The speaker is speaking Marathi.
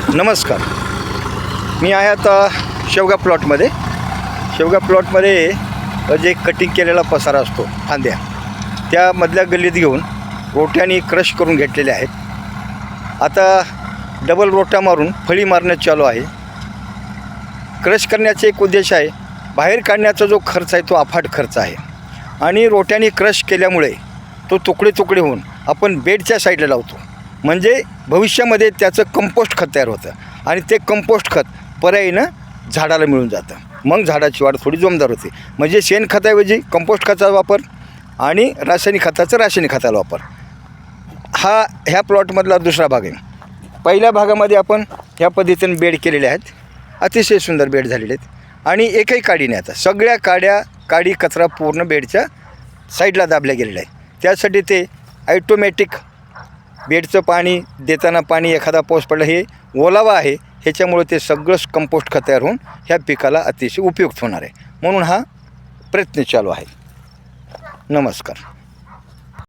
नमस्कार. मी आहे आता शेवगा प्लॉटमध्ये. जे कटिंग केलेला पसारा असतो फांद्या, त्यामधल्या गल्लीत घेऊन रोट्याने क्रश करून घेतलेले आहेत. आता डबल रोटा मारून फळी मारण्यात चालू आहे. क्रश करण्याचा एक उद्देश आहे, बाहेर काढण्याचा जो खर्च आहे तो अफाट खर्च आहे आणि रोट्याने क्रश केल्यामुळे तो तुकडे तुकडे होऊन आपण बेडच्या साईडला लावतो. म्हणजे भविष्यामध्ये त्याचं कंपोस्ट खत तयार होतं आणि ते कंपोस्ट खत पर्यायीनं झाडाला मिळून जातं. मग झाडाची वाढ थोडी जोमदार होते. म्हणजे शेणखताऐवजी कंपोस्ट खताचा वापर आणि रासायनिक खताला वापर. ह्या प्लॉटमधला दुसरा भाग आहे. पहिल्या भागामध्ये आपण ह्या पद्धतीने बेड केलेले आहेत. अतिशय सुंदर बेड झालेले आहेत आणि एकही काडी नाही. आता सगळ्या काडी कचरा पूर्ण बेडच्या साईडला दाबल्या गेलेला आहे. त्यासाठी ते ॲटोमॅटिक बेडचं पाणी देताना पाणी एखादा पाऊस पडला हे ओलावा आहे, ह्याच्यामुळे ते सगळं कंपोस्ट खत तयार होऊन ह्या पिकाला अतिशय उपयुक्त होणार आहे. म्हणून हा प्रयत्न चालू आहे. नमस्कार.